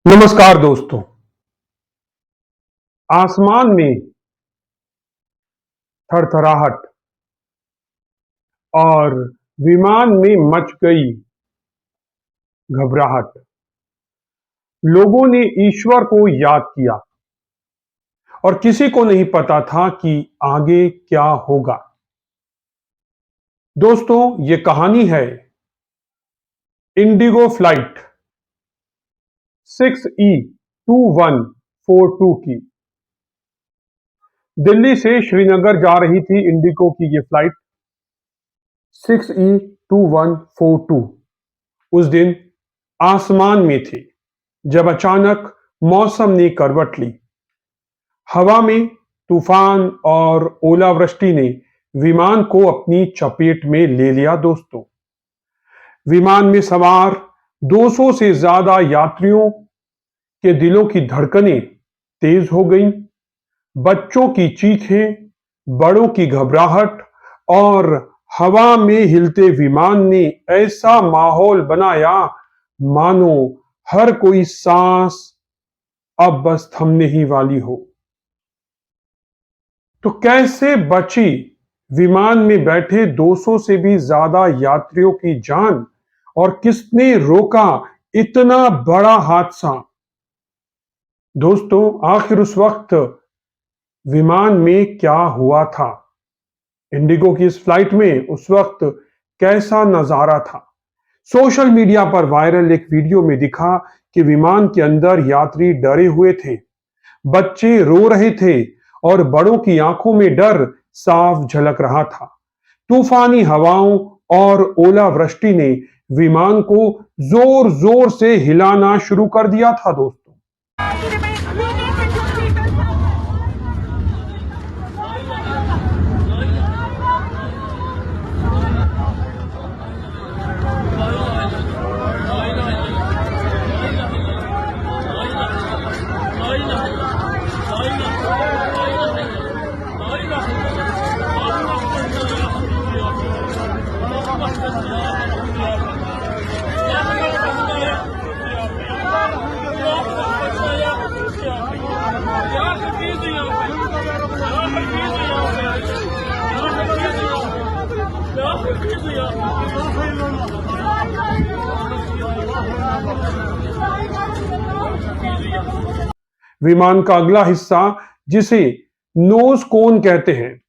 नमस्कार दोस्तों। आसमान में थरथराहट और विमान में मच गई घबराहट। लोगों ने ईश्वर को याद किया और किसी को नहीं पता था कि आगे क्या होगा। दोस्तों, ये कहानी है इंडिगो फ्लाइट 6E2142 की। दिल्ली से श्रीनगर जा रही थी इंडिगो की ये फ्लाइट 6E2142। उस दिन आसमान में थे जब अचानक मौसम ने करवट ली। हवा में तूफान और ओलावृष्टि ने विमान को अपनी चपेट में ले लिया। दोस्तों, विमान में सवार 200 से ज्यादा यात्रियों के दिलों की धड़कनें तेज हो गईं। बच्चों की चीखें, बड़ों की घबराहट और हवा में हिलते विमान ने ऐसा माहौल बनाया मानो हर कोई सांस अब बस थमने ही वाली हो। तो कैसे बची विमान में बैठे 200 से भी ज्यादा यात्रियों की जान, और किसने रोका इतना बड़ा हादसा? दोस्तों, आखिर उस वक्त विमान में क्या हुआ था? इंडिगो की इस फ्लाइट में उस वक्त कैसा नजारा था? सोशल मीडिया पर वायरल एक वीडियो में दिखा कि विमान के अंदर यात्री डरे हुए थे, बच्चे रो रहे थे और बड़ों की आंखों में डर साफ झलक रहा था। तूफानी हवाओं और ओलावृष्टि ने विमान को जोर जोर से हिलाना शुरू कर दिया था। दोस्तों, विमान का अगला हिस्सा, जिसे नोज कोन कहते हैं,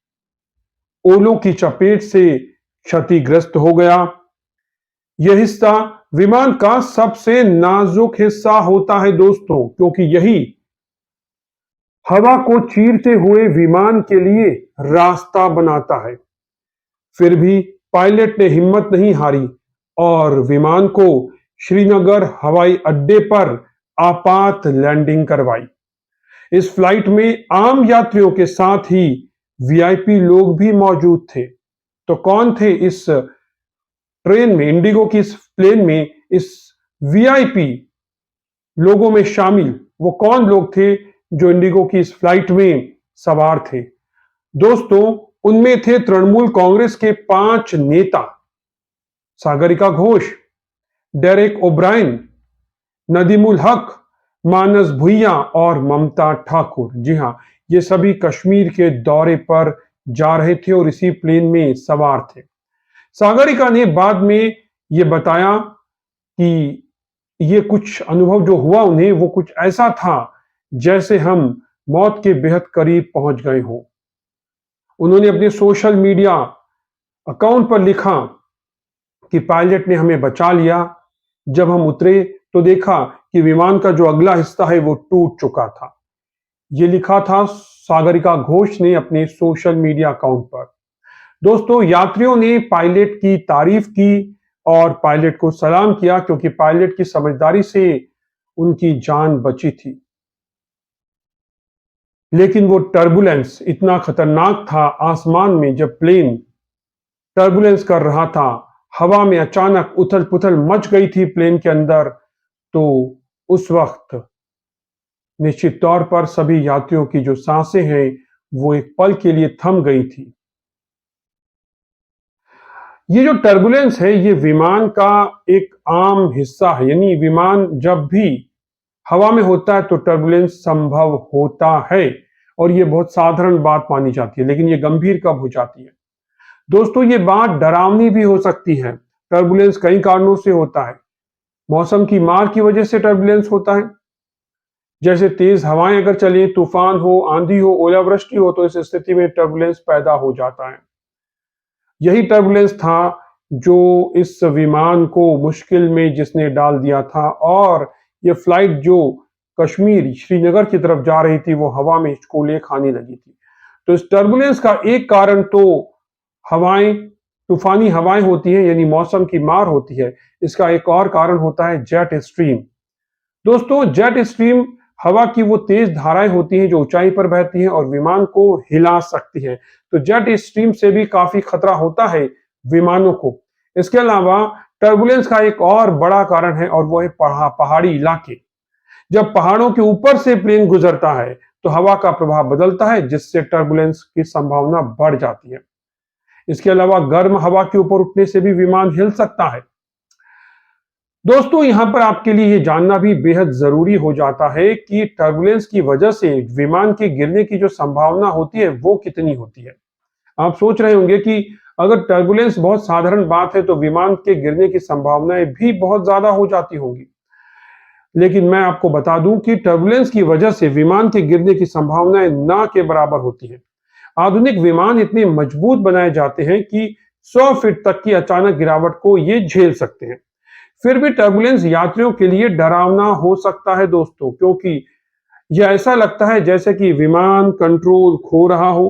ओलों की चपेट से क्षतिग्रस्त हो गया। यह हिस्सा विमान का सबसे नाजुक हिस्सा होता है दोस्तों, क्योंकि यही हवा को चीरते हुए विमान के लिए रास्ता बनाता है। फिर भी पायलट ने हिम्मत नहीं हारी और विमान को श्रीनगर हवाई अड्डे पर आपात लैंडिंग करवाई। इस फ्लाइट में आम यात्रियों के साथ ही वीआईपी लोग भी मौजूद थे। तो कौन थे इस ट्रेन में, इंडिगो की इस प्लेन में, इस वीआईपी लोगों में शामिल वो कौन लोग थे जो इंडिगो की इस फ्लाइट में सवार थे? दोस्तों, उनमें थे तृणमूल कांग्रेस के 5 नेता, सागरिका घोष, डेरेक ओब्रायन, नदीमुल हक, मानस भुइया और ममता ठाकुर। जी हां, ये सभी कश्मीर के दौरे पर जा रहे थे और इसी प्लेन में सवार थे। सागरिका ने बाद में ये बताया कि ये कुछ अनुभव जो हुआ उन्हें, वो कुछ ऐसा था जैसे हम मौत के बेहद करीब पहुंच गए हों। उन्होंने अपने सोशल मीडिया अकाउंट पर लिखा कि पायलट ने हमें बचा लिया। जब हम उतरे तो देखा कि विमान का जो अगला हिस्सा है वो टूट चुका था। ये लिखा था सागरिका घोष ने अपने सोशल मीडिया अकाउंट पर। दोस्तों, यात्रियों ने पायलट की तारीफ की और पायलट को सलाम किया, क्योंकि पायलट की समझदारी से उनकी जान बची थी। लेकिन वो टर्बुलेंस इतना खतरनाक था आसमान में, जब प्लेन टर्बुलेंस कर रहा था, हवा में अचानक उथल पुथल मच गई थी प्लेन के अंदर। तो उस वक्त निश्चित तौर पर सभी यात्रियों की जो सांसें हैं वो एक पल के लिए थम गई थी। ये जो टर्बुलेंस है ये विमान का एक आम हिस्सा है, यानी विमान जब भी हवा में होता है तो टर्बुलेंस संभव होता है और ये बहुत साधारण बात मानी जाती है, लेकिन ये गंभीर कब हो जाती है? दोस्तों, ये बात डरावनी भी हो सकती है। टर्बुलेंस कई कारणों से होता है। मौसम की मार की वजह से टर्बुलेंस होता है, जैसे तेज हवाएं अगर चले, तूफान हो, आंधी हो, ओलावृष्टि हो, तो इस स्थिति में टर्बुलेंस पैदा हो जाता है। यही टर्बुलेंस था जो इस विमान को मुश्किल में जिसने डाल दिया था, और ये फ्लाइट जो कश्मीर श्रीनगर की तरफ जा रही थी वो हवा में हिचकोले खाने लगी थी। तो इस टर्बुलेंस का एक कारण तो हवाएं, तूफानी हवाएं होती हैं, यानी मौसम की मार होती है। इसका एक और कारण होता है जेट स्ट्रीम। दोस्तों, जेट स्ट्रीम हवा की वो तेज धाराएं होती हैं जो ऊंचाई पर बहती हैं और विमान को हिला सकती हैं। तो जेट स्ट्रीम से भी काफी खतरा होता है विमानों को। इसके अलावा टर्बुलेंस का एक और बड़ा कारण है और वो है पहाड़ी इलाके। जब पहाड़ों के ऊपर से प्लेन गुजरता है तो हवा का प्रभाव बदलता है, जिससे टर्बुलेंस की संभावना बढ़ जाती है। इसके अलावा गर्म हवा के ऊपर उठने से भी विमान हिल सकता है। दोस्तों, यहां पर आपके लिए ये जानना भी बेहद जरूरी हो जाता है कि टर्बुलेंस की वजह से विमान के गिरने की जो संभावना होती है वो कितनी होती है। आप सोच रहे होंगे कि अगर टर्बुलेंस बहुत साधारण बात है तो विमान के गिरने की संभावनाएं भी बहुत ज्यादा हो जाती होंगी। लेकिन मैं आपको बता दूं कि टर्बुलेंस की वजह से विमान के गिरने की संभावनाएं ना के बराबर होती हैं। आधुनिक विमान इतने मजबूत बनाए जाते हैं कि 100 फीट तक की अचानक गिरावट को ये झेल सकते हैं। फिर भी टर्बुलेंस यात्रियों के लिए डरावना हो सकता है दोस्तों, क्योंकि यह ऐसा लगता है जैसे कि विमान कंट्रोल खो रहा हो।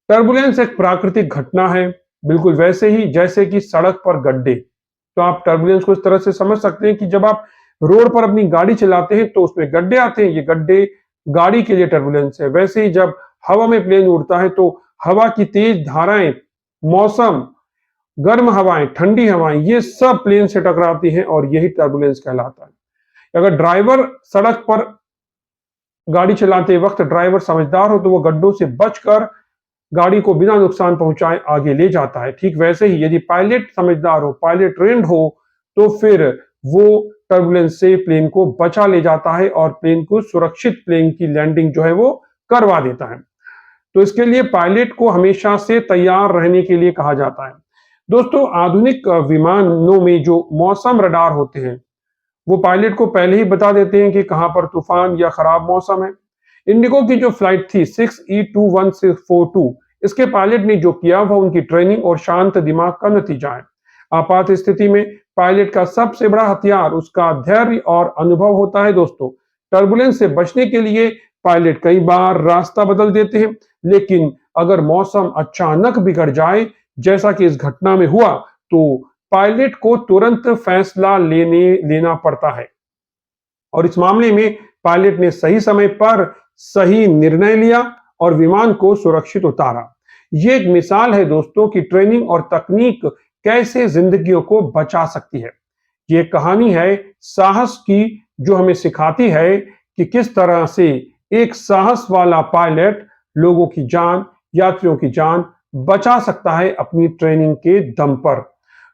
टर्बुलेंस एक प्राकृतिक घटना है, बिल्कुल वैसे ही जैसे कि सड़क पर गड्ढे। तो आप टर्बुलेंस को इस तरह से समझ सकते हैं कि जब आप रोड पर अपनी गाड़ी चलाते हैं तो उसमें गड्ढे आते हैं, ये गड्ढे गाड़ी के लिए टर्बुलेंस है। वैसे ही जब हवा में प्लेन उड़ता है तो हवा की तेज धाराएं, मौसम, गर्म हवाएं, ठंडी हवाएं, ये सब प्लेन से टकराती हैं और यही टर्बुलेंस कहलाता है। अगर ड्राइवर सड़क पर गाड़ी चलाते वक्त ड्राइवर समझदार हो तो वो गड्ढों से बचकर गाड़ी को बिना नुकसान पहुंचाए आगे ले जाता है। ठीक वैसे ही यदि पायलट समझदार हो, पायलट ट्रेंड हो, तो फिर वो टर्बुलेंस से प्लेन को बचा ले जाता है और प्लेन को सुरक्षित प्लेन की लैंडिंग जो है वो करवा देता है। तो इसके लिए पायलट को हमेशा से तैयार रहने के लिए कहा जाता है। दोस्तों, आधुनिक विमानों में जो मौसम रडार होते हैं वो पायलट को पहले ही बता देते हैं कि कहां पर तूफान या खराब मौसम है। इंडिगो की जो फ्लाइट थी 6E2142, इसके पायलट ने जो किया वह उनकी ट्रेनिंग और शांत दिमाग का नतीजा है। आपात स्थिति में पायलट का सबसे बड़ा हथियार उसका धैर्य और अनुभव होता है दोस्तों। टर्बुलेंस से बचने के लिए पायलट कई बार रास्ता बदल देते हैं, लेकिन अगर मौसम अचानक बिगड़ जाए जैसा कि इस घटना में हुआ तो पायलट को तुरंत फैसला लेना पड़ता है और इस मामले में पायलट ने सही समय पर सही निर्णय लिया और विमान को सुरक्षित उतारा। ये एक मिसाल है दोस्तों कि ट्रेनिंग और तकनीक कैसे जिंदगियों को बचा सकती है। ये कहानी है साहस की, जो हमें सिखाती है कि किस तरह से एक साहस वाला पायलट लोगों की जान, यात्रियों की जान बचा सकता है अपनी ट्रेनिंग के दम पर।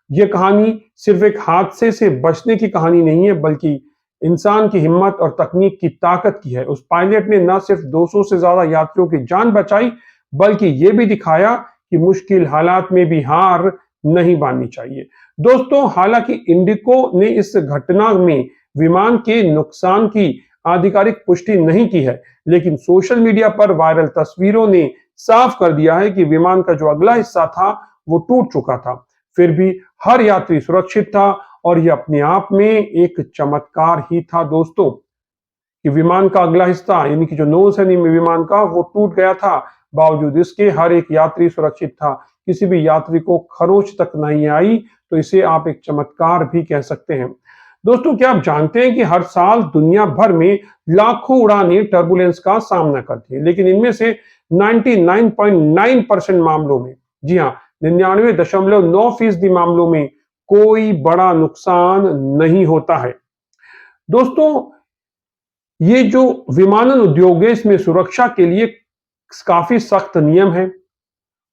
यह कहानी सिर्फ एक हादसे से बचने की कहानी नहीं है, बल्कि इंसान की हिम्मत और तकनीक की ताकत की है। उस पायलट ने न सिर्फ 200 से ज्यादा यात्रियों की जान बचाई, बल्कि यह भी दिखाया कि मुश्किल हालात में भी हार नहीं माननी चाहिए। दोस्तों, हालांकि इंडिगो ने इस घटना में विमान के नुकसान की आधिकारिक पुष्टि नहीं की है, लेकिन सोशल मीडिया पर वायरल तस्वीरों ने साफ कर दिया है कि विमान का जो अगला हिस्सा था वो टूट चुका था। फिर भी हर यात्री सुरक्षित था और यह अपने आप में एक चमत्कार ही था दोस्तों कि विमान का अगला हिस्सा यानी कि जो नोज है विमान का वो टूट गया था, बावजूद इसके हर एक यात्री सुरक्षित था। किसी भी यात्री को खरोंच तक नहीं आई, तो इसे आप एक चमत्कार भी कह सकते हैं। दोस्तों, क्या आप जानते हैं कि हर साल दुनिया भर में लाखों उड़ानें टर्बुलेंस का सामना करती है, लेकिन इनमें से 99.9% मामलों में, जी हाँ 99.9% मामलों में कोई बड़ा नुकसान नहीं होता है। दोस्तों, ये जो विमानन उद्योग है इसमें सुरक्षा के लिए काफी सख्त नियम है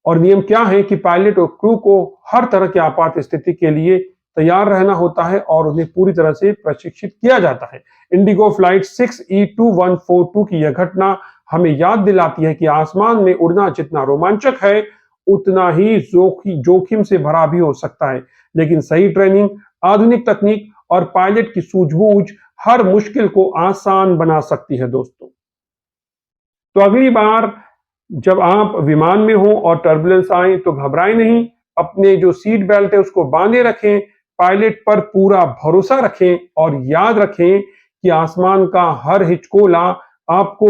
और नियम क्या है कि पायलट और क्रू को हर तरह की आपात स्थिति के लिए तैयार रहना होता है और उन्हें पूरी तरह से प्रशिक्षित किया जाता है। इंडिगो फ्लाइट 6E2142 की यह घटना हमें याद दिलाती है कि आसमान में उड़ना जितना रोमांचक है, उतना ही जोखिम से भरा भी हो सकता है। लेकिन सही ट्रेनिंग, आधुनिक तकनीक और पायलट की सूझबूझ हर मुश्किल को आसान बना सकती है दोस्तों। तो अगली बार जब आप विमान में हो और टर्बुलेंस आए तो घबराएं नहीं, अपने जो सीट बेल्ट है उसको बांधे रखें, पायलट पर पूरा भरोसा रखें और याद रखें कि आसमान का हर हिचकोला आपको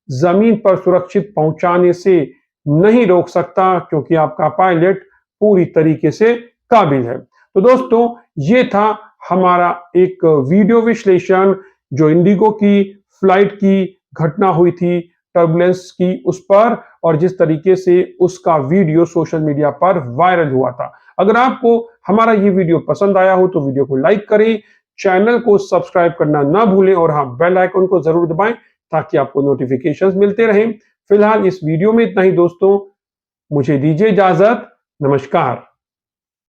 जमीन पर सुरक्षित पहुंचाने से नहीं रोक सकता, क्योंकि आपका पायलट पूरी तरीके से काबिल है। तो दोस्तों, ये था हमारा एक वीडियो विश्लेषण जो इंडिगो की फ्लाइट की घटना हुई थी टर्बुलेंस की उस पर, और जिस तरीके से उसका वीडियो सोशल मीडिया पर वायरल हुआ था। अगर आपको हमारा ये वीडियो पसंद आया हो तो वीडियो को लाइक करें, चैनल को सब्सक्राइब करना ना भूलें और हाँ, बेल आइकन को जरूर दबाएं ताकि आपको नोटिफिकेशंस मिलते रहें। फिलहाल इस वीडियो में इतना ही दोस्तों, मुझे दीजिए इजाजत। नमस्कार।